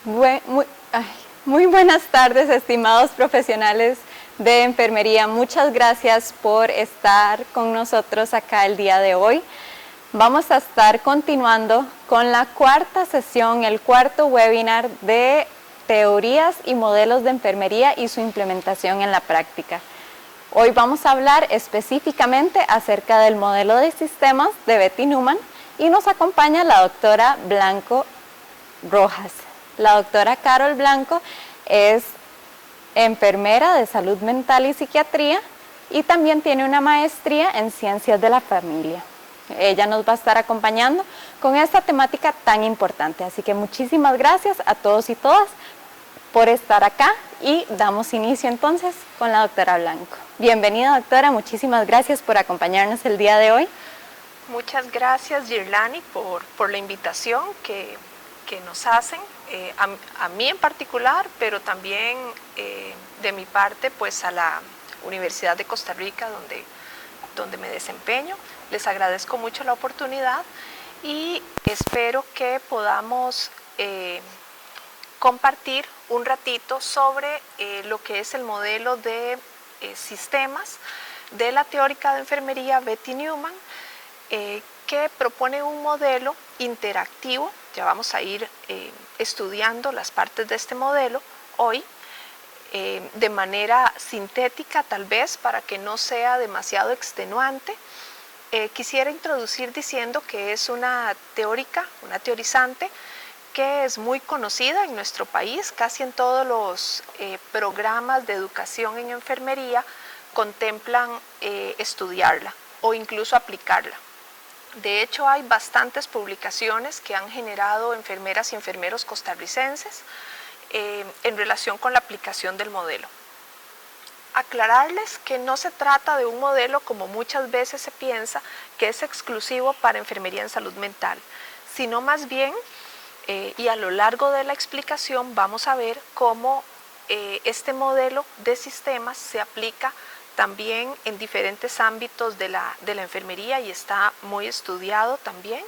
Bue- muy, ay, Muy buenas tardes, estimados profesionales de enfermería. Muchas gracias por estar con nosotros acá el día de hoy. Vamos a estar continuando con la cuarta sesión, el cuarto webinar de teorías y modelos de enfermería y su implementación en la práctica. Hoy vamos a hablar específicamente acerca del modelo de sistemas de Betty Newman y nos acompaña la doctora Blanco Rojas. La doctora Carol Blanco es enfermera de salud mental y psiquiatría y también tiene una maestría en ciencias de la familia. Ella nos va a estar acompañando con esta temática tan importante. Así que muchísimas gracias a todos y todas por estar acá y damos inicio entonces con la doctora Blanco. Bienvenida, doctora, muchísimas gracias por acompañarnos el día de hoy. Muchas gracias, Girlani, por la invitación que nos hacen, a mí en particular, pero también de mi parte pues a la Universidad de Costa Rica donde me desempeño. Les agradezco mucho la oportunidad y espero que podamos compartir un ratito sobre lo que es el modelo de sistemas de la teórica de enfermería Betty Newman, que propone un modelo interactivo. Ya vamos a ir estudiando las partes de este modelo hoy, de manera sintética tal vez para que no sea demasiado extenuante. Quisiera introducir diciendo que es una teorizante que es muy conocida en nuestro país. Casi en todos los programas de educación en enfermería contemplan estudiarla o incluso aplicarla. De hecho, hay bastantes publicaciones que han generado enfermeras y enfermeros costarricenses en relación con la aplicación del modelo. Aclararles que no se trata de un modelo como muchas veces se piensa, que es exclusivo para enfermería en salud mental, sino más bien, y a lo largo de la explicación vamos a ver cómo este modelo de sistemas se aplica también en diferentes ámbitos de la enfermería y está muy estudiado también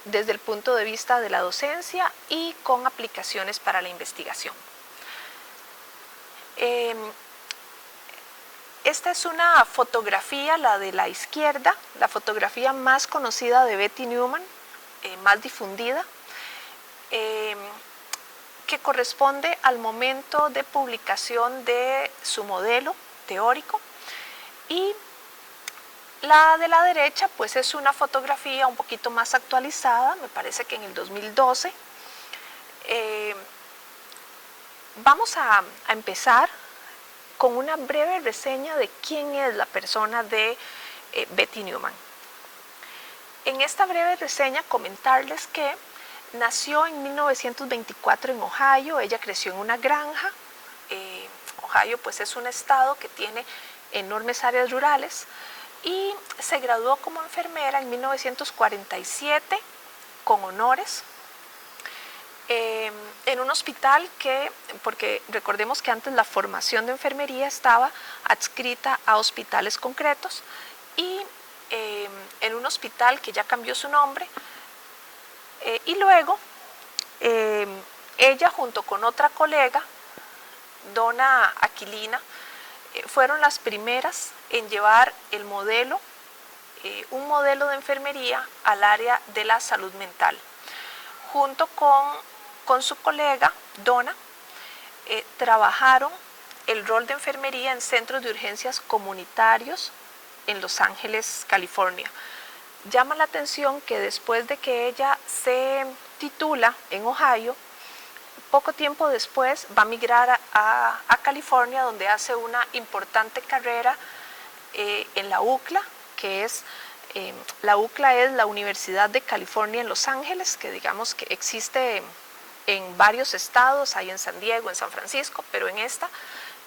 desde el punto de vista de la docencia y con aplicaciones para la investigación. Esta es una fotografía, la de la izquierda, la fotografía más conocida de Betty Newman, más difundida, que corresponde al momento de publicación de su modelo teórico, y la de la derecha pues es una fotografía un poquito más actualizada, me parece que en el 2012. Vamos a empezar con una breve reseña de quién es la persona de Betty Newman. En esta breve reseña comentarles que nació en 1924 en Ohio. Ella creció en una granja. Ohio pues es un estado que tiene enormes áreas rurales, y se graduó como enfermera en 1947 con honores en un hospital porque recordemos que antes la formación de enfermería estaba adscrita a hospitales concretos, y en un hospital que ya cambió su nombre, y luego ella junto con otra colega, Donna Aquilina, fueron las primeras en llevar el modelo, un modelo de enfermería al área de la salud mental. Junto con su colega Donna, trabajaron el rol de enfermería en centros de urgencias comunitarios en Los Ángeles, California. Llama la atención que después de que ella se titula en Ohio, poco tiempo después va a migrar a California, donde hace una importante carrera en la UCLA, que es la UCLA es la Universidad de California en Los Ángeles, que digamos que existe en varios estados, hay en San Diego, en San Francisco, pero en esta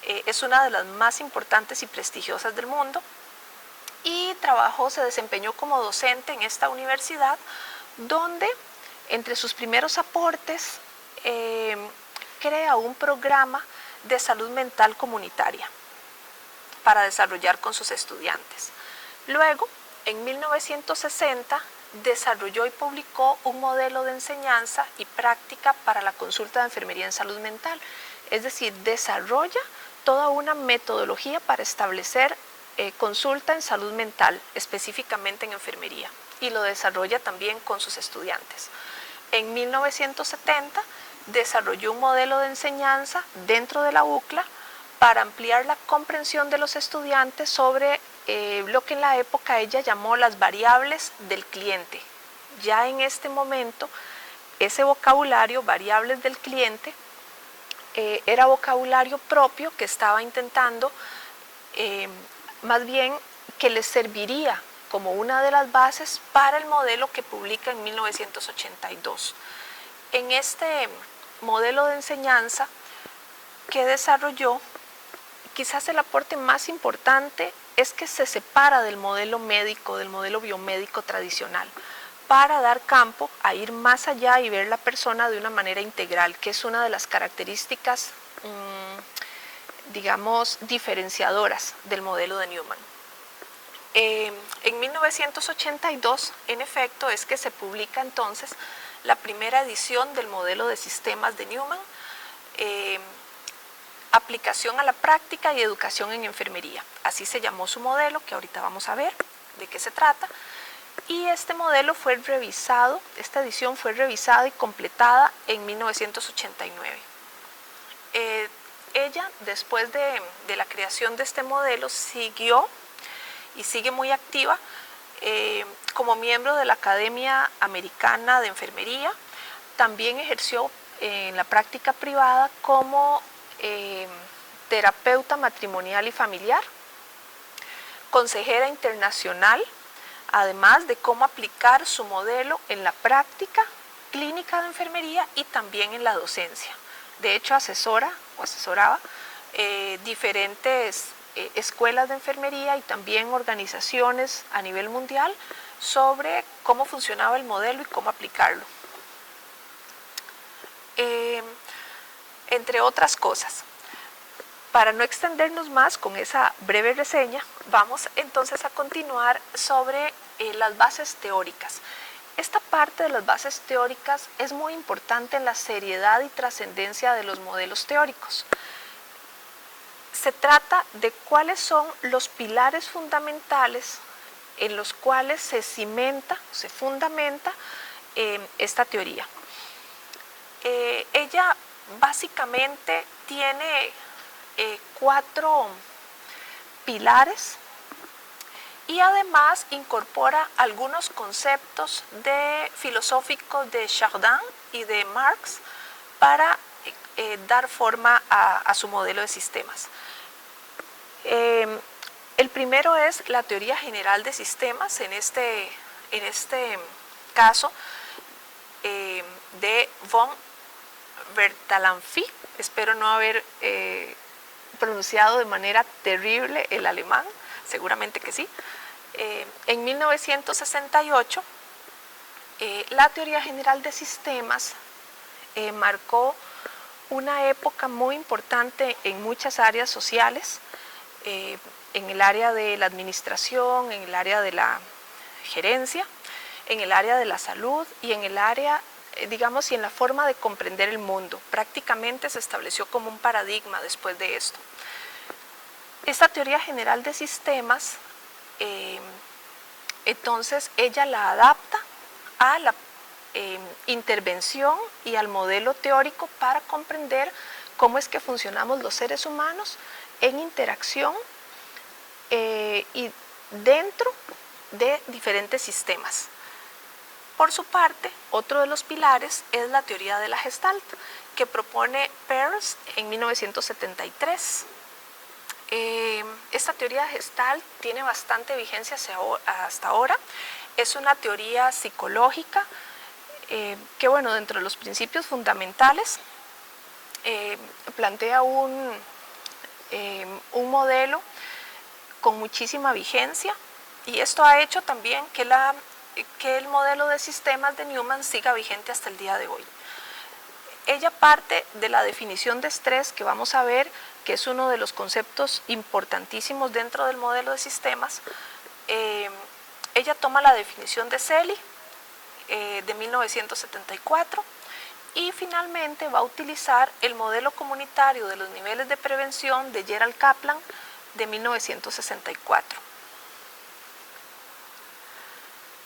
es una de las más importantes y prestigiosas del mundo. Y se desempeñó como docente en esta universidad, donde entre sus primeros aportes crea un programa de salud mental comunitaria para desarrollar con sus estudiantes. Luego, en 1960, desarrolló y publicó un modelo de enseñanza y práctica para la consulta de enfermería en salud mental. Es decir, desarrolla toda una metodología para establecer consulta en salud mental, específicamente en enfermería, y lo desarrolla también con sus estudiantes. En 1970 desarrolló un modelo de enseñanza dentro de la UCLA para ampliar la comprensión de los estudiantes sobre lo que en la época ella llamó las variables del cliente. Ya en este momento, ese vocabulario, variables del cliente, era vocabulario propio que estaba intentando, más bien que les serviría como una de las bases para el modelo que publica en 1982. En este modelo de enseñanza que desarrolló, quizás el aporte más importante es que se separa del modelo médico, del modelo biomédico tradicional, para dar campo a ir más allá y ver la persona de una manera integral, que es una de las características, digamos, diferenciadoras del modelo de Newman. En 1982, en efecto, es que se publica entonces la primera edición del modelo de sistemas de Newman, aplicación a la práctica y educación en enfermería. Así se llamó su modelo, que ahorita vamos a ver de qué se trata. Y este modelo fue revisado, esta edición fue revisada y completada en 1989. Ella, después de la creación de este modelo, siguió y sigue muy activa como miembro de la Academia Americana de Enfermería. También ejerció en la práctica privada como terapeuta matrimonial y familiar, consejera internacional, además de cómo aplicar su modelo en la práctica clínica de enfermería y también en la docencia. De hecho, asesoraba diferentes escuelas de enfermería y también organizaciones a nivel mundial sobre cómo funcionaba el modelo y cómo aplicarlo. Entre otras cosas. Para no extendernos más con esa breve reseña, vamos entonces a continuar sobre las bases teóricas. Esta parte de las bases teóricas es muy importante en la seriedad y trascendencia de los modelos teóricos. Se trata de cuáles son los pilares fundamentales en los cuales se fundamenta esta teoría. Ella básicamente tiene 4 pilares y además incorpora algunos conceptos filosóficos de Chardin y de Marx para dar forma a su modelo de sistemas. El primero es la teoría general de sistemas, en este caso de von Bertalanffy. Espero no haber pronunciado de manera terrible el alemán, seguramente que sí. En 1968, la teoría general de sistemas marcó una época muy importante en muchas áreas sociales, en el área de la administración, en el área de la gerencia, en el área de la salud y en el área, digamos, y en la forma de comprender el mundo. Prácticamente se estableció como un paradigma después de esto. Esta teoría general de sistemas, entonces ella la adapta a la intervención y al modelo teórico para comprender cómo es que funcionamos los seres humanos en interacción y dentro de diferentes sistemas. Por su parte, otro de los pilares es la teoría de la Gestalt, que propone Peirce en 1973. Esta teoría de Gestalt tiene bastante vigencia hasta ahora. Es una teoría psicológica que, bueno, dentro de los principios fundamentales plantea un modelo con muchísima vigencia, y esto ha hecho también que el modelo de sistemas de Newman siga vigente hasta el día de hoy. Ella parte de la definición de estrés, que vamos a ver que es uno de los conceptos importantísimos dentro del modelo de sistemas. Ella toma la definición de Selye de 1974, y finalmente va a utilizar el modelo comunitario de los niveles de prevención de Gerald Kaplan de 1964.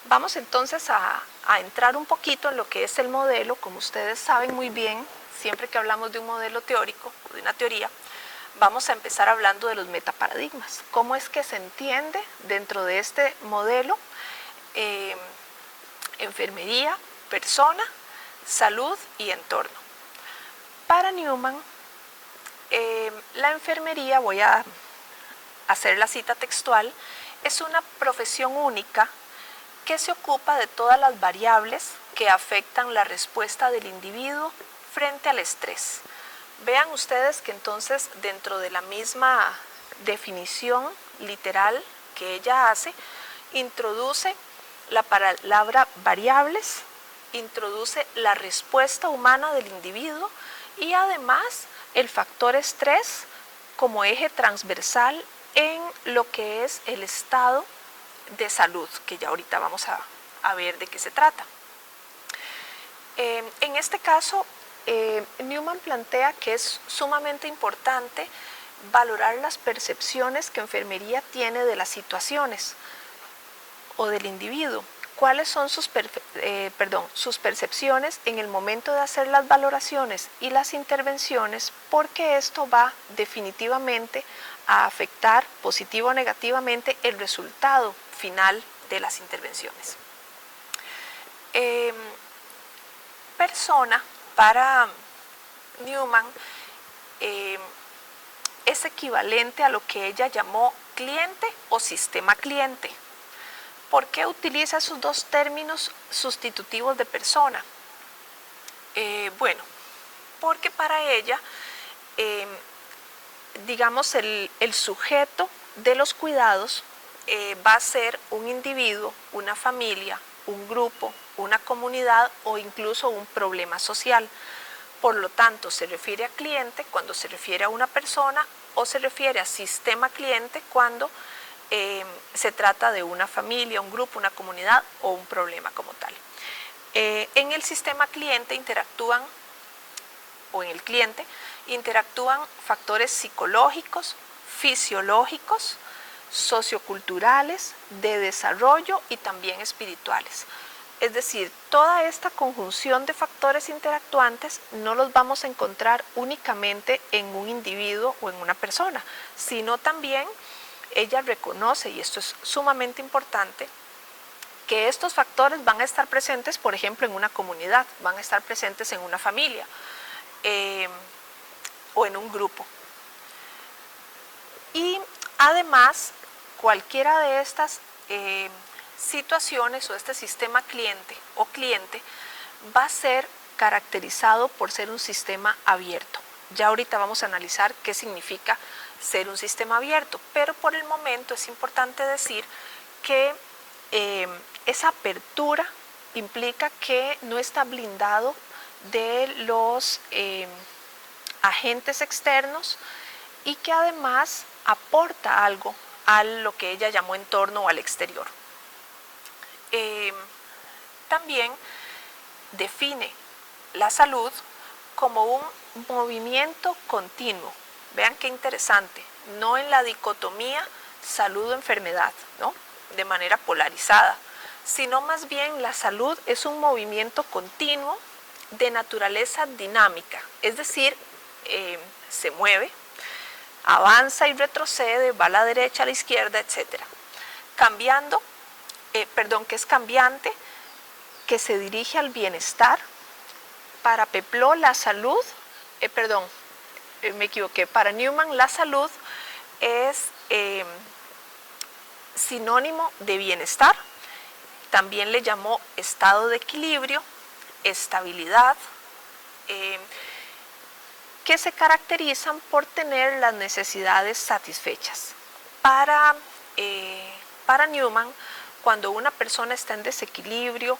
Vamos entonces a entrar un poquito en lo que es el modelo. Como ustedes saben muy bien, siempre que hablamos de un modelo teórico, de una teoría, vamos a empezar hablando de los metaparadigmas. ¿Cómo es que se entiende dentro de este modelo enfermería, persona, salud y entorno? Para Newman, la enfermería, voy a hacer la cita textual, es una profesión única que se ocupa de todas las variables que afectan la respuesta del individuo frente al estrés. Vean ustedes que entonces dentro de la misma definición literal que ella hace, introduce la palabra variables, introduce la respuesta humana del individuo y además el factor estrés como eje transversal en lo que es el estado de salud, que ya ahorita vamos a ver de qué se trata. En este caso, Newman plantea que es sumamente importante valorar las percepciones que enfermería tiene de las situaciones o del individuo. ¿Cuáles son sus percepciones en el momento de hacer las valoraciones y las intervenciones? Porque esto va definitivamente a afectar positivo o negativamente el resultado final de las intervenciones. Persona para Newman es equivalente a lo que ella llamó cliente o sistema cliente. ¿Por qué utiliza esos dos términos sustitutivos de persona? Bueno, porque para ella, digamos, el sujeto de los cuidados va a ser un individuo, una familia, un grupo, una comunidad o incluso un problema social. Por lo tanto, se refiere a cliente cuando se refiere a una persona o se refiere a sistema cliente cuando se trata de una familia, un grupo, una comunidad o un problema como tal. En el sistema cliente interactúan, o en el cliente, interactúan factores psicológicos, fisiológicos, socioculturales, de desarrollo y también espirituales. Es decir, toda esta conjunción de factores interactuantes no los vamos a encontrar únicamente en un individuo o en una persona, sino también ella reconoce, y esto es sumamente importante, que estos factores van a estar presentes, por ejemplo, en una comunidad, van a estar presentes en una familia o en un grupo. Y además, cualquiera de estas situaciones o este sistema cliente o cliente va a ser caracterizado por ser un sistema abierto. Ya ahorita vamos a analizar qué significa ser un sistema abierto, pero por el momento es importante decir que esa apertura implica que no está blindado de los agentes externos y que además aporta algo a lo que ella llamó entorno o al exterior. También define la salud como un movimiento continuo. Vean qué interesante, no en la dicotomía salud o enfermedad, ¿no? De manera polarizada, sino más bien la salud es un movimiento continuo de naturaleza dinámica, es decir, se mueve, avanza y retrocede, va a la derecha, a la izquierda, etc. Que es cambiante, que se dirige al bienestar. Para Peplot la salud, me equivoqué, para Newman la salud es sinónimo de bienestar. También le llamó estado de equilibrio, estabilidad, que se caracterizan por tener las necesidades satisfechas. Para Newman, cuando una persona está en desequilibrio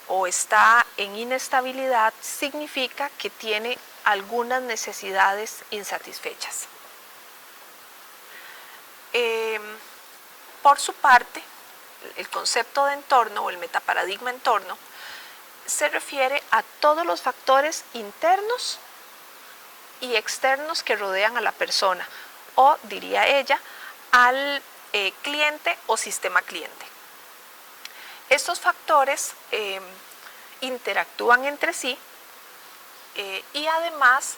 o está en inestabilidad, significa que tiene algunas necesidades insatisfechas. Por su parte, el concepto de entorno o el metaparadigma entorno se refiere a todos los factores internos y externos que rodean a la persona, o diría ella, al cliente o sistema cliente. Estos factores interactúan entre sí y además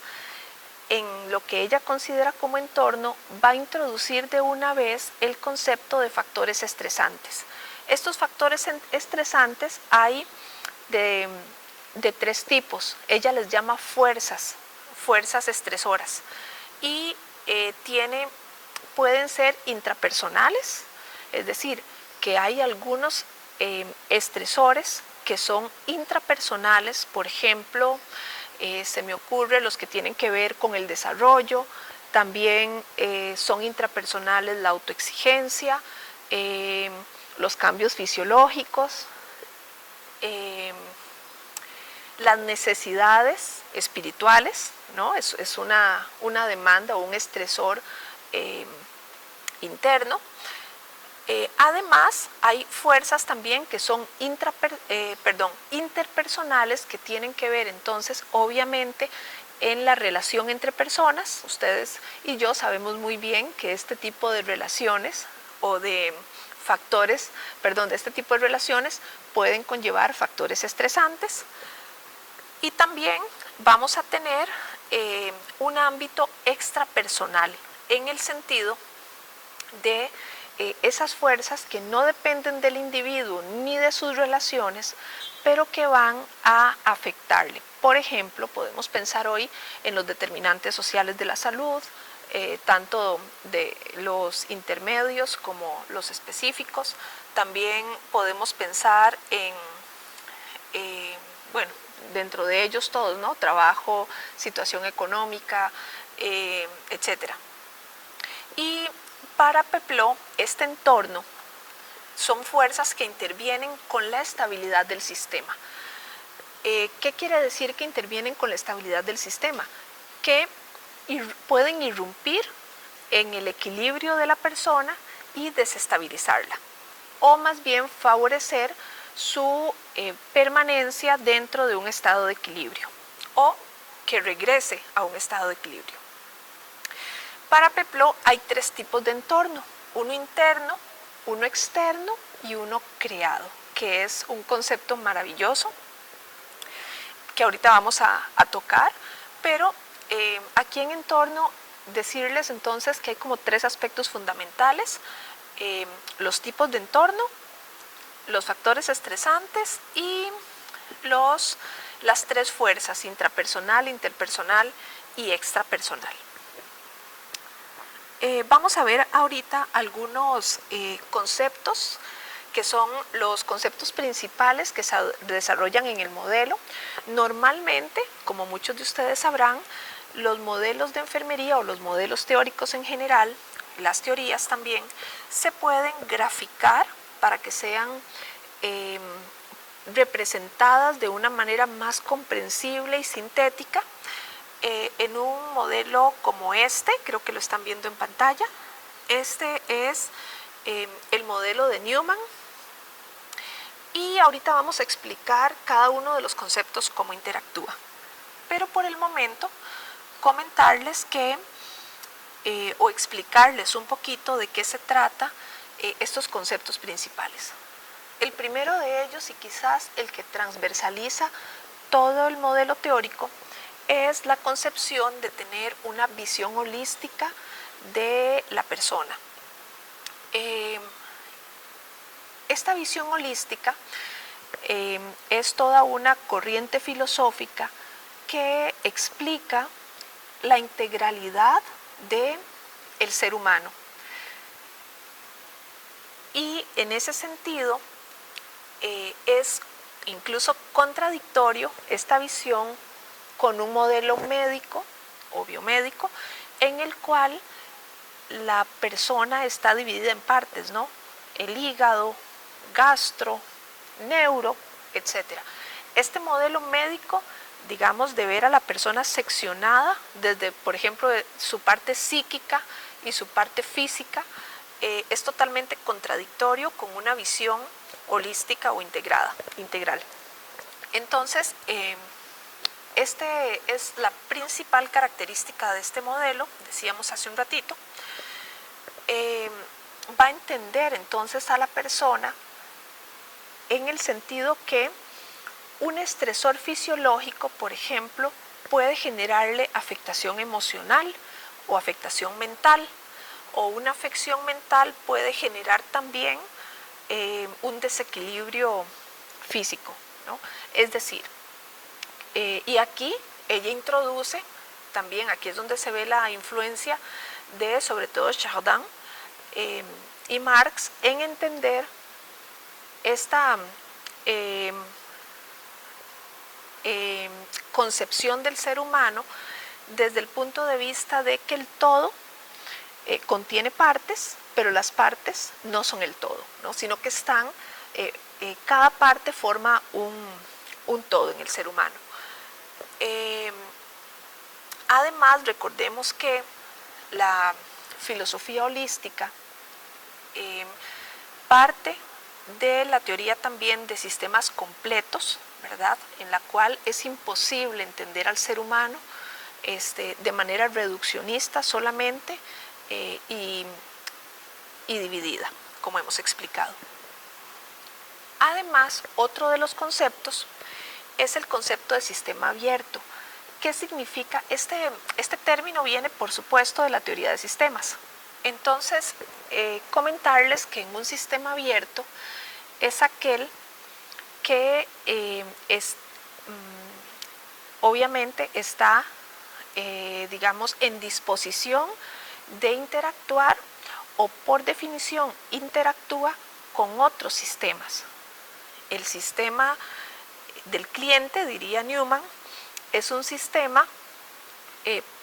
en lo que ella considera como entorno va a introducir de una vez el concepto de factores estresantes. Estos factores estresantes hay de 3 tipos. Ella les llama fuerzas estresoras, y pueden ser intrapersonales, es decir, que hay algunos estresores que son intrapersonales. Por ejemplo, se me ocurre los que tienen que ver con el desarrollo. También son intrapersonales la autoexigencia, los cambios fisiológicos, las necesidades espirituales, ¿no? Es una demanda o un estresor interno. Además, hay fuerzas también que son interpersonales, que tienen que ver entonces obviamente en la relación entre personas. Ustedes y yo sabemos muy bien que este tipo de relaciones o de factores, de este tipo de relaciones pueden conllevar factores estresantes. Y también vamos a tener un ámbito extrapersonal, en el sentido de esas fuerzas que no dependen del individuo ni de sus relaciones, pero que van a afectarle. Por ejemplo, podemos pensar hoy en los determinantes sociales de la salud, tanto de los intermedios como los específicos. También podemos pensar en, dentro de ellos todos, ¿no? Trabajo, situación económica, etcétera. Y para Peplot, este entorno son fuerzas que intervienen con la estabilidad del sistema. ¿Qué quiere decir que intervienen con la estabilidad del sistema? Que pueden irrumpir en el equilibrio de la persona y desestabilizarla, o más bien favorecer su permanencia dentro de un estado de equilibrio, o que regrese a un estado de equilibrio. Para Peplot hay 3 tipos de entorno: uno interno, uno externo y uno creado, que es un concepto maravilloso que ahorita vamos a tocar. Pero aquí en entorno, decirles entonces que hay como 3 aspectos fundamentales: los tipos de entorno, los factores estresantes y las 3 fuerzas: intrapersonal, interpersonal y extrapersonal. Vamos a ver ahorita algunos conceptos que son los conceptos principales que se desarrollan en el modelo. Normalmente, como muchos de ustedes sabrán, los modelos de enfermería o los modelos teóricos en general, las teorías también, se pueden graficar para que sean representadas de una manera más comprensible y sintética. En un modelo como este, creo que lo están viendo en pantalla, este es el modelo de Newman, y ahorita vamos a explicar cada uno de los conceptos cómo interactúa. Pero por el momento, comentarles que o explicarles un poquito de qué se trata estos conceptos principales. El primero de ellos, y quizás el que transversaliza todo el modelo teórico, es la concepción de tener una visión holística de la persona. Esta visión holística es toda una corriente filosófica que explica la integralidad del ser humano. Y en ese sentido es incluso contradictorio esta visión con un modelo médico o biomédico en el cual la persona está dividida en partes, ¿no? El hígado, gastro, neuro, etc. Este modelo médico, digamos, de ver a la persona seccionada desde, por ejemplo, su parte psíquica y su parte física, es totalmente contradictorio con una visión holística o integral. Entonces, este es la principal característica de este modelo, decíamos hace un ratito. Va a entender entonces a la persona en el sentido que un estresor fisiológico, por ejemplo, puede generarle afectación emocional o afectación mental, o una afección mental puede generar también un desequilibrio físico, ¿no? Es decir, y aquí ella introduce también, aquí es donde se ve la influencia de sobre todo Chardin y Marx en entender esta concepción del ser humano desde el punto de vista de que el todo contiene partes, pero las partes no son el todo, ¿no? Sino que están, cada parte forma un todo en el ser humano. Además, recordemos que la filosofía holística parte de la teoría también de sistemas completos, ¿verdad? En la cual es imposible entender al ser humano de manera reduccionista solamente y dividida, como hemos explicado. Además, otro de los conceptos es el concepto de sistema abierto. ¿Qué significa? Este término viene, por supuesto, de la teoría de sistemas. Entonces, comentarles que en un sistema abierto es aquel que obviamente está, digamos, en disposición de interactuar o por definición interactúa con otros sistemas. El sistema del cliente, diría Newman, es un sistema,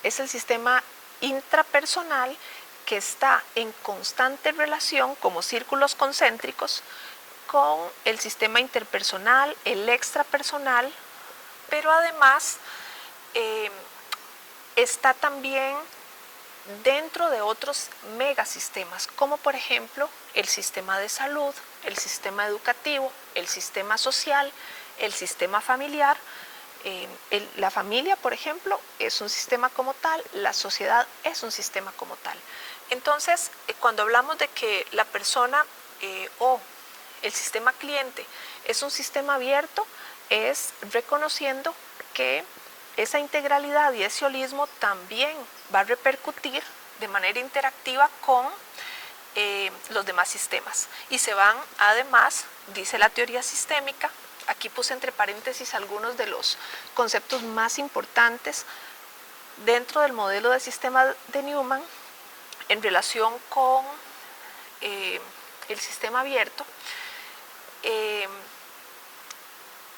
es el sistema intrapersonal que está en constante relación como círculos concéntricos con el sistema interpersonal, el extrapersonal, pero además está también dentro de otros megasistemas, como por ejemplo el sistema de salud, el sistema educativo, el sistema social, el sistema familiar. La familia, por ejemplo, es un sistema como tal, la sociedad es un sistema como tal. Entonces, cuando hablamos de que la persona o el sistema cliente es un sistema abierto, es reconociendo que esa integralidad y ese holismo también va a repercutir de manera interactiva con los demás sistemas. Y se van, además, dice la teoría sistémica, aquí puse entre paréntesis algunos de los conceptos más importantes dentro del modelo de sistema de Newman en relación con el sistema abierto,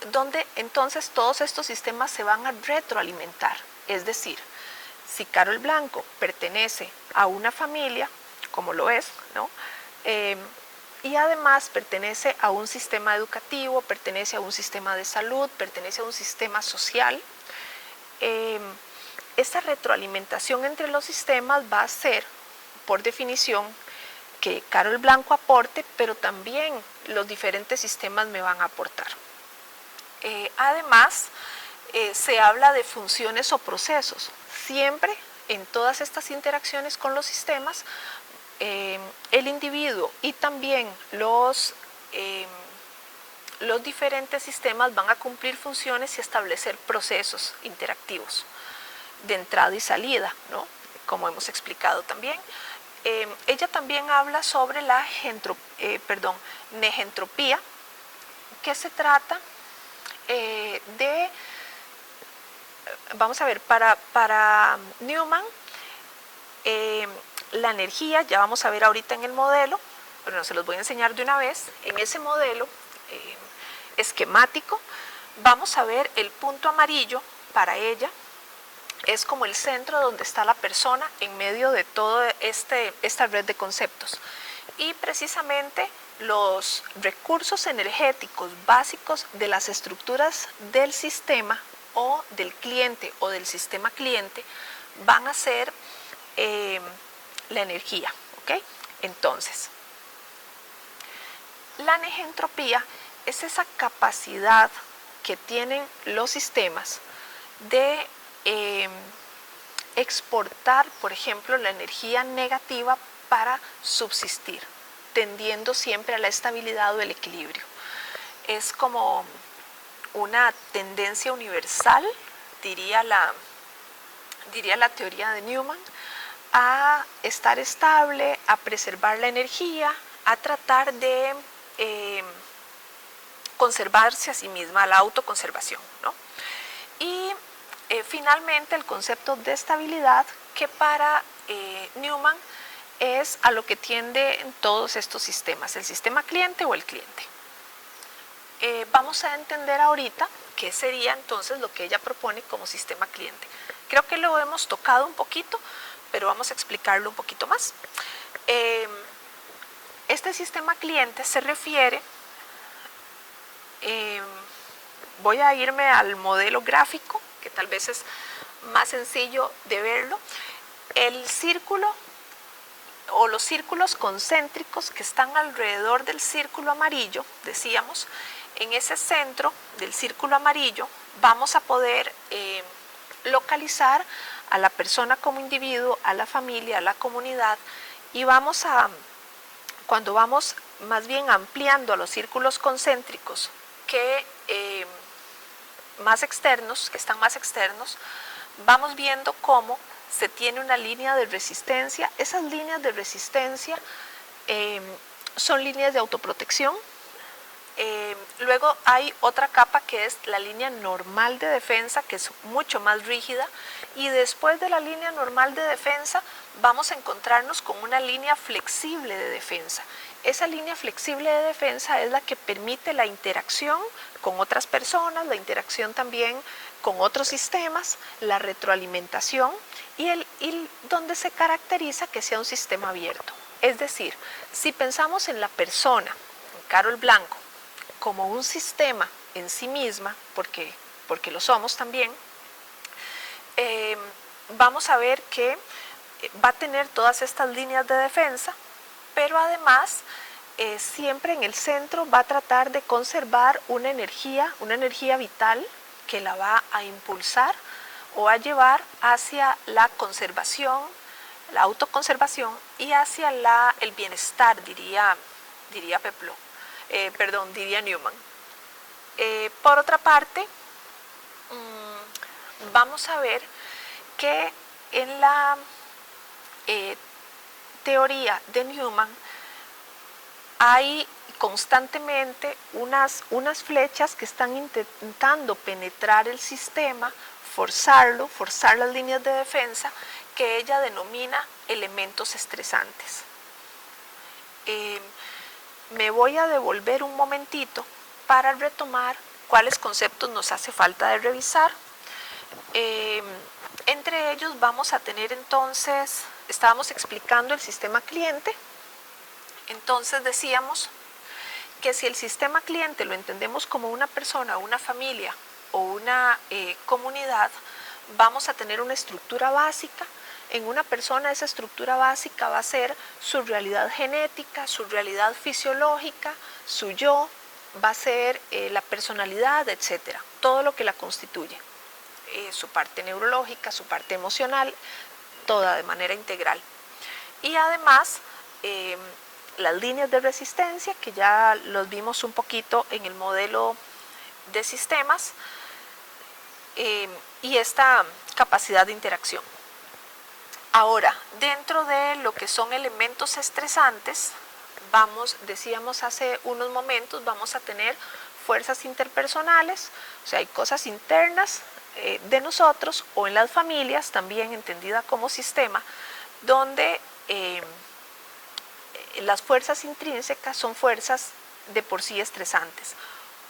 donde entonces todos estos sistemas se van a retroalimentar. Es decir, si Carol Blanco pertenece a una familia, como lo es, ¿no? Y además pertenece a un sistema educativo, pertenece a un sistema de salud, pertenece a un sistema social. Esta retroalimentación entre los sistemas va a ser, por definición, que Carol Blanco aporte, pero también los diferentes sistemas me van a aportar. Además, se habla de funciones o procesos. Siempre en todas estas interacciones con los sistemas, el individuo y también los diferentes sistemas van a cumplir funciones y establecer procesos interactivos de entrada y salida, ¿no? Como hemos explicado también. Ella también habla sobre la negentropía, que se trata de, vamos a ver, para Newman, la energía, ya vamos a ver ahorita en el modelo, pero no se los voy a enseñar de una vez. En ese modelo esquemático vamos a ver el punto amarillo. Para ella es como el centro donde está la persona en medio de toda esta red de conceptos, y precisamente los recursos energéticos básicos de las estructuras del sistema o del cliente o del sistema cliente van a ser la energía, ¿ok? Entonces, la negentropía es esa capacidad que tienen los sistemas de exportar, por ejemplo, la energía negativa para subsistir, tendiendo siempre a la estabilidad o el equilibrio. Es como una tendencia universal, diría la teoría de Newman, a estar estable, a preservar la energía, a tratar de conservarse a sí misma, la autoconservación, ¿no? Y finalmente el concepto de estabilidad, que para Newman es a lo que tienden todos estos sistemas, el sistema cliente o el cliente. Vamos a entender ahorita qué sería entonces lo que ella propone como sistema cliente. Creo que lo hemos tocado un poquito, pero vamos a explicarlo un poquito más. Este sistema cliente se refiere, voy a irme al modelo gráfico, que tal vez es más sencillo de verlo. El círculo o los círculos concéntricos que están alrededor del círculo amarillo, decíamos, en ese centro del círculo amarillo vamos a poder localizar a la persona como individuo, a la familia, a la comunidad, y cuando vamos más bien ampliando a los círculos concéntricos que están más externos, vamos viendo cómo se tiene una línea de resistencia. Esas líneas de resistencia son líneas de autoprotección. Luego hay otra capa que es la línea normal de defensa, que es mucho más rígida, y después de la línea normal de defensa vamos a encontrarnos con una línea flexible de defensa. Esa línea flexible de defensa es la que permite la interacción con otras personas, la interacción también con otros sistemas, la retroalimentación y donde se caracteriza que sea un sistema abierto. Es decir, si pensamos en la persona, en Carol Blanco, como un sistema en sí misma, porque lo somos también, vamos a ver que va a tener todas estas líneas de defensa, pero además siempre en el centro va a tratar de conservar una energía vital que la va a impulsar o a llevar hacia la conservación, la autoconservación y hacia el bienestar, diría Newman. Por otra parte, vamos a ver que en la teoría de Newman hay constantemente unas flechas que están intentando penetrar el sistema, forzar las líneas de defensa, que ella denomina elementos estresantes. Me voy a devolver un momentito para retomar cuáles conceptos nos hace falta de revisar. Entre ellos vamos a tener entonces, estábamos explicando el sistema cliente. Entonces decíamos que si el sistema cliente lo entendemos como una persona, una familia o una comunidad, vamos a tener una estructura básica. En una persona esa estructura básica va a ser su realidad genética, su realidad fisiológica, su yo, va a ser la personalidad, etcétera, todo lo que la constituye, su parte neurológica, su parte emocional, toda de manera integral. Y además las líneas de resistencia, que ya los vimos un poquito en el modelo de sistemas, y esta capacidad de interacción. Ahora, dentro de lo que son elementos estresantes, decíamos hace unos momentos, vamos a tener fuerzas interpersonales, o sea, hay cosas internas de nosotros o en las familias, también entendida como sistema, donde las fuerzas intrínsecas son fuerzas de por sí estresantes.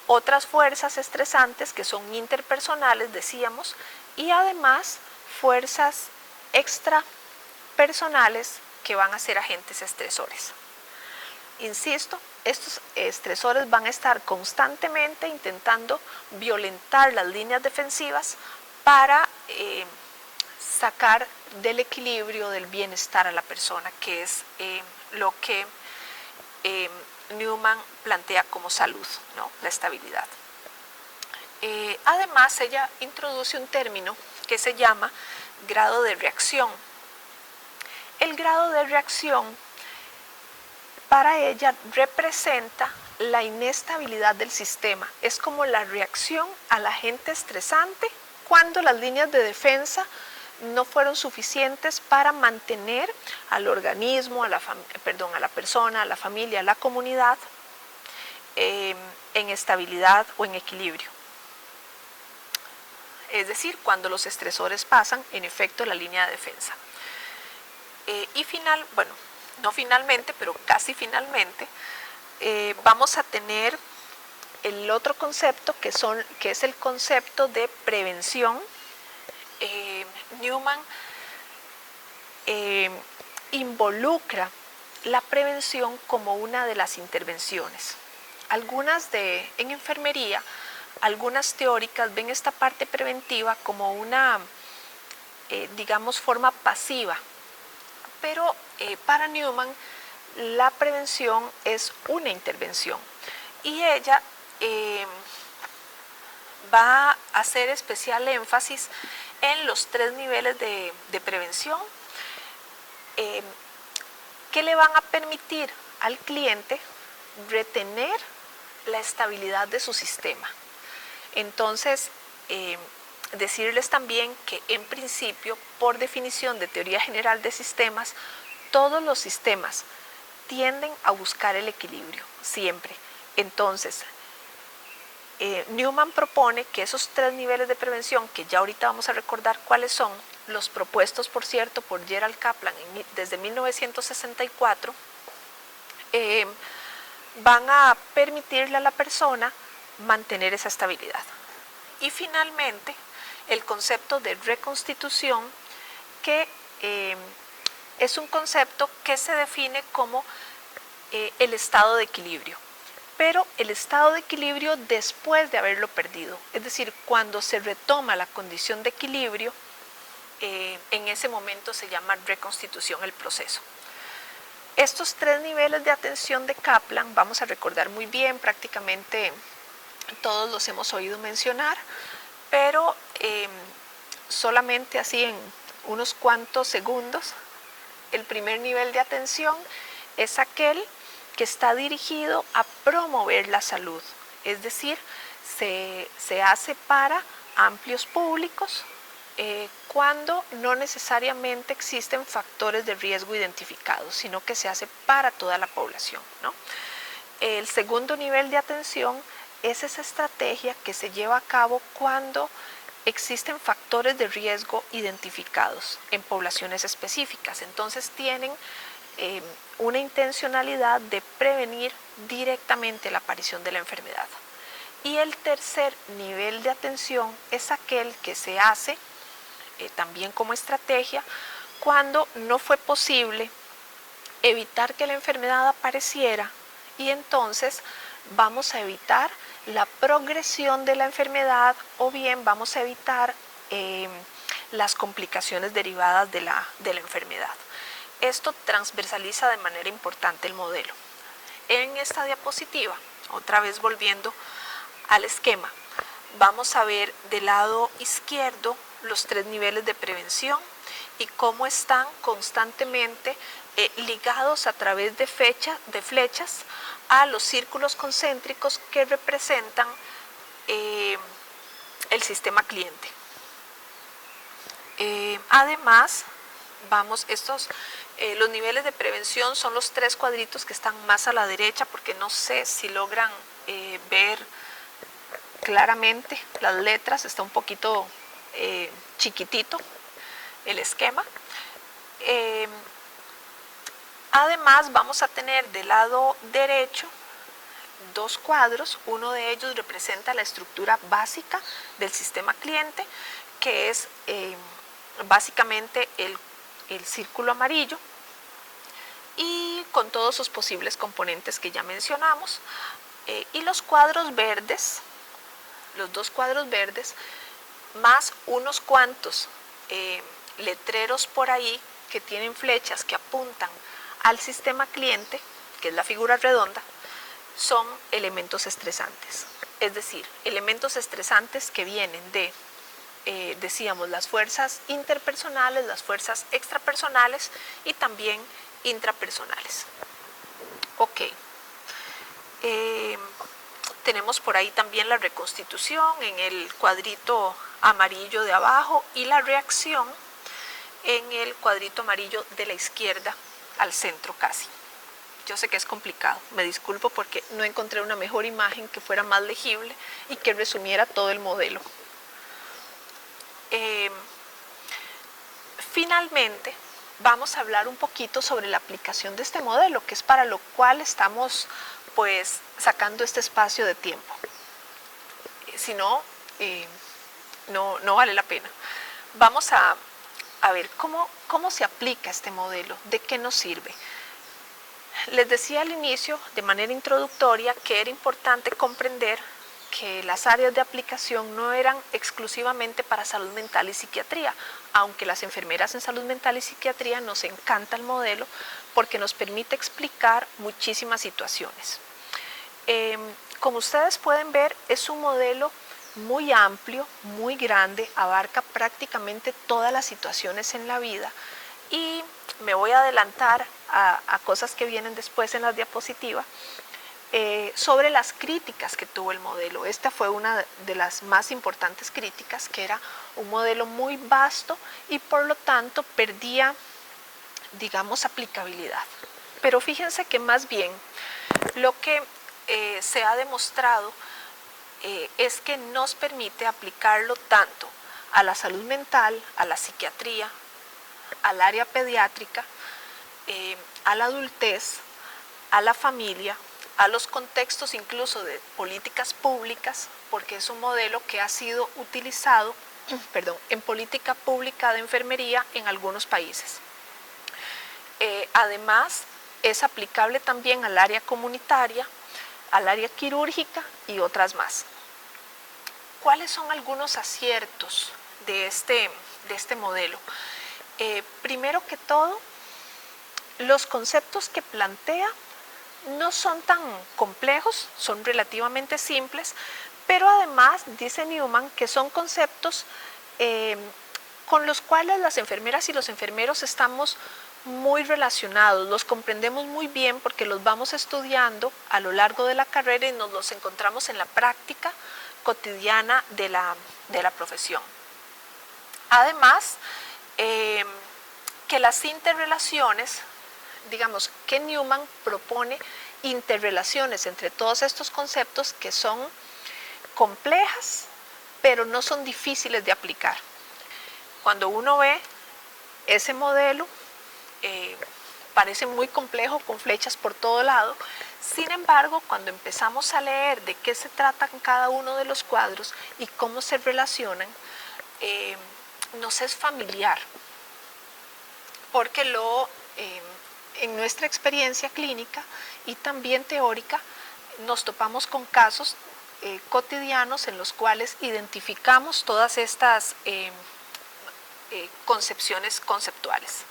Otras fuerzas estresantes que son interpersonales, decíamos, y además fuerzas extrapersonales que van a ser agentes estresores. Insisto, estos estresores van a estar constantemente intentando violentar las líneas defensivas para sacar del equilibrio, del bienestar a la persona, que es lo que Newman plantea como salud, ¿no? La estabilidad. Además, ella introduce un término que se llama grado de reacción. El grado de reacción para ella representa la inestabilidad del sistema. Es como la reacción al agente estresante cuando las líneas de defensa no fueron suficientes para mantener al organismo, a la persona, a la familia, a la comunidad en estabilidad o en equilibrio. Es decir, cuando los estresores pasan, en efecto, la línea de defensa. No finalmente, pero casi finalmente, vamos a tener el otro concepto que es el concepto de prevención. Newman involucra la prevención como una de las intervenciones. En enfermería, algunas teóricas ven esta parte preventiva como una, forma pasiva, pero para Newman la prevención es una intervención y ella va a hacer especial énfasis en los 3 niveles de prevención que le van a permitir al cliente retener la estabilidad de su sistema. Entonces, decirles también que en principio, por definición de teoría general de sistemas, todos los sistemas tienden a buscar el equilibrio, siempre. Entonces, Newman propone que esos 3 niveles de prevención, que ya ahorita vamos a recordar cuáles son, los propuestos, por cierto, por Gerald Kaplan desde 1964, van a permitirle a la persona mantener esa estabilidad. Y finalmente, el concepto de reconstitución, que es un concepto que se define como el estado de equilibrio, pero el estado de equilibrio después de haberlo perdido, es decir, cuando se retoma la condición de equilibrio, en ese momento se llama reconstitución el proceso. Estos 3 niveles de atención de Kaplan, vamos a recordar muy bien, prácticamente todos los hemos oído mencionar, pero solamente así en unos cuantos segundos. El primer nivel de atención es aquel que está dirigido a promover la salud, es decir, se hace para amplios públicos cuando no necesariamente existen factores de riesgo identificados, sino que se hace para toda la población, ¿no? El segundo nivel de atención es esa estrategia que se lleva a cabo cuando existen factores de riesgo identificados en poblaciones específicas. Entonces tienen una intencionalidad de prevenir directamente la aparición de la enfermedad. Y el tercer nivel de atención es aquel que se hace también como estrategia cuando no fue posible evitar que la enfermedad apareciera, y entonces vamos a evitar la progresión de la enfermedad o bien vamos a evitar las complicaciones derivadas de la enfermedad. Esto transversaliza de manera importante el modelo. En esta diapositiva, otra vez volviendo al esquema, vamos a ver del lado izquierdo los 3 niveles de prevención y cómo están constantemente ligados a través de flechas a los círculos concéntricos que representan el sistema cliente. Además, los niveles de prevención son los 3 cuadritos que están más a la derecha, porque no sé si logran ver claramente las letras, está un poquito chiquitito el esquema. Además, vamos a tener del lado derecho 2 cuadros. Uno de ellos representa la estructura básica del sistema cliente, que es básicamente el círculo amarillo y con todos sus posibles componentes que ya mencionamos. Y los cuadros verdes, los 2 cuadros verdes, más unos cuantos letreros por ahí que tienen flechas que apuntan al sistema cliente, que es la figura redonda, son elementos estresantes. es decir, elementos estresantes que vienen de, decíamos, las fuerzas interpersonales, las fuerzas extrapersonales y también intrapersonales. Ok. Tenemos por ahí también la reconstitución en el cuadrito amarillo de abajo y la reacción en el cuadrito amarillo de la izquierda al centro casi. Yo sé que es complicado, me disculpo porque no encontré una mejor imagen que fuera más legible y que resumiera todo el modelo. Finalmente, vamos a hablar un poquito sobre la aplicación de este modelo, que es para lo cual estamos pues sacando este espacio de tiempo. Si no, no vale la pena. Vamos a ver cómo se aplica este modelo, de qué nos sirve. Les decía al inicio, de manera introductoria, que era importante comprender que las áreas de aplicación no eran exclusivamente para salud mental y psiquiatría, aunque las enfermeras en salud mental y psiquiatría nos encanta el modelo porque nos permite explicar muchísimas situaciones. Como ustedes pueden ver, es un modelo muy amplio, muy grande, abarca prácticamente todas las situaciones en la vida y me voy a adelantar a cosas que vienen después en las diapositivas. Sobre las críticas que tuvo el modelo. Esta fue una de las más importantes críticas, que era un modelo muy vasto y por lo tanto perdía, digamos, aplicabilidad. Pero fíjense que más bien lo que se ha demostrado es que nos permite aplicarlo tanto a la salud mental, a la psiquiatría, al área pediátrica, a la adultez, a la familia, a los contextos incluso de políticas públicas, porque es un modelo que ha sido utilizado en política pública de enfermería en algunos países. Además, es aplicable también al área comunitaria, al área quirúrgica y otras más. ¿Cuáles son algunos aciertos de este modelo? Primero que todo, los conceptos que plantea no son tan complejos, son relativamente simples, pero además dice Newman que son conceptos con los cuales las enfermeras y los enfermeros estamos muy relacionados, los comprendemos muy bien porque los vamos estudiando a lo largo de la carrera y nos los encontramos en la práctica cotidiana de la profesión. Además, que las interrelaciones, digamos que Newman propone interrelaciones entre todos estos conceptos que son complejas, pero no son difíciles de aplicar. Cuando uno ve ese modelo, parece muy complejo, con flechas por todo lado. Sin embargo, cuando empezamos a leer de qué se tratan cada uno de los cuadros y cómo se relacionan, nos es familiar, porque en nuestra experiencia clínica y también teórica nos topamos con casos cotidianos en los cuales identificamos todas estas concepciones conceptuales.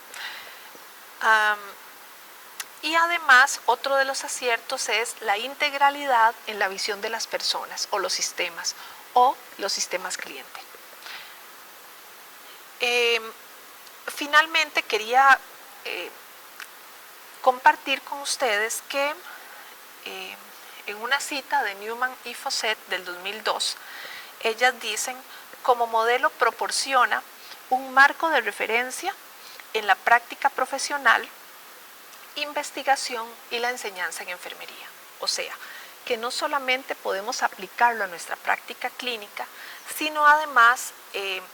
Y además, otro de los aciertos es la integralidad en la visión de las personas o los sistemas cliente. Finalmente, quería compartir con ustedes que en una cita de Newman y Fawcett del 2002, ellas dicen: como modelo proporciona un marco de referencia en la práctica profesional, investigación y la enseñanza en enfermería. O sea, que no solamente podemos aplicarlo a nuestra práctica clínica, sino además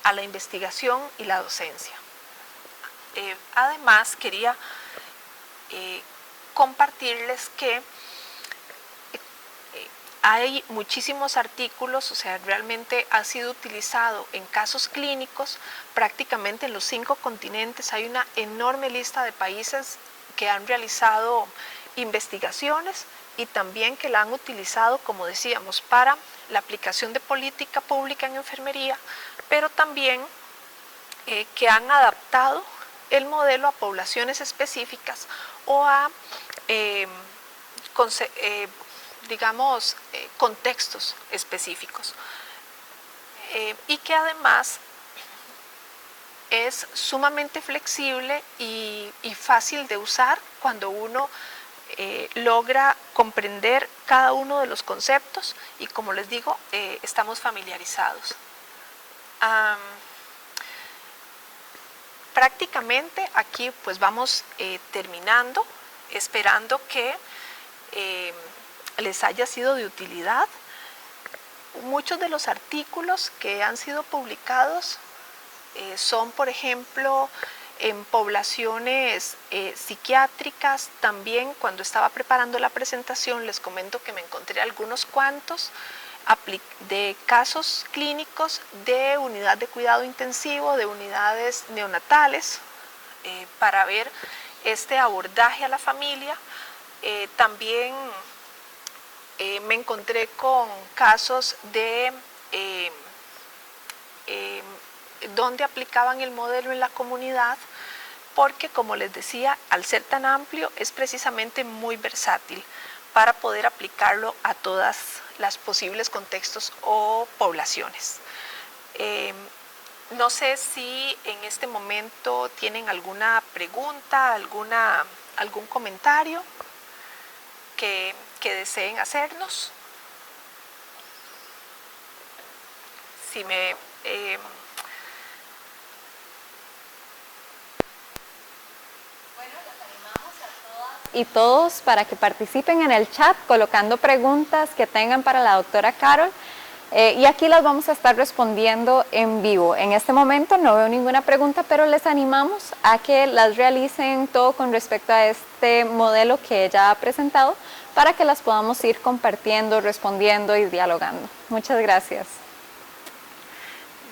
a la investigación y la docencia. Además, quería compartirles que hay muchísimos artículos, o sea, realmente ha sido utilizado en casos clínicos prácticamente en los 5 continentes. Hay una enorme lista de países que han realizado investigaciones y también que la han utilizado, como decíamos, para la aplicación de política pública en enfermería, pero también que han adaptado el modelo a poblaciones específicas o a digamos, contextos específicos. Y que además es sumamente flexible y fácil de usar cuando uno logra comprender cada uno de los conceptos y, como les digo, estamos familiarizados. Prácticamente aquí pues vamos terminando, esperando que les haya sido de utilidad. Muchos de los artículos que han sido publicados son, por ejemplo, en poblaciones psiquiátricas. También, cuando estaba preparando la presentación, les comento que me encontré algunos cuantos de casos clínicos de unidad de cuidado intensivo, de unidades neonatales, para ver este abordaje a la familia. También me encontré con casos de donde aplicaban el modelo en la comunidad, porque, como les decía, al ser tan amplio es precisamente muy versátil para poder aplicarlo a todas las posibles contextos o poblaciones. No sé si en este momento tienen alguna pregunta, algún comentario que deseen hacernos. Si me y todos para que participen en el chat colocando preguntas que tengan para la doctora Carol, y aquí las vamos a estar respondiendo en vivo. En este momento no veo ninguna pregunta, pero les animamos a que las realicen todo con respecto a este modelo que ella ha presentado, para que las podamos ir compartiendo, respondiendo y dialogando. Muchas gracias.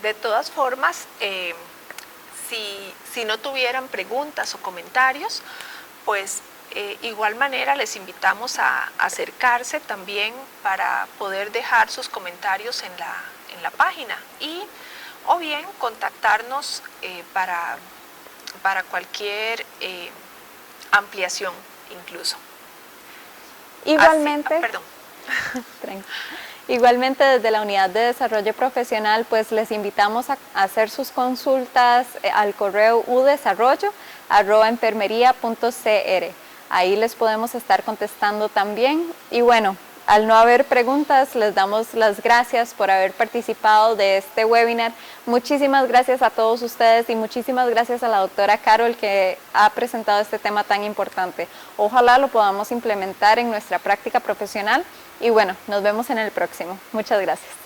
De todas formas, si no tuvieran preguntas o comentarios, pues igual manera les invitamos a acercarse también para poder dejar sus comentarios en la página, o bien contactarnos para cualquier ampliación incluso. Igualmente, perdón. Igualmente, desde la Unidad de Desarrollo Profesional, pues les invitamos a hacer sus consultas al correo udesarrollo@enfermería.cr. Ahí les podemos estar contestando también. Y bueno, al no haber preguntas, les damos las gracias por haber participado de este webinar. Muchísimas gracias a todos ustedes y muchísimas gracias a la doctora Carol, que ha presentado este tema tan importante. Ojalá lo podamos implementar en nuestra práctica profesional. Y bueno, nos vemos en el próximo. Muchas gracias.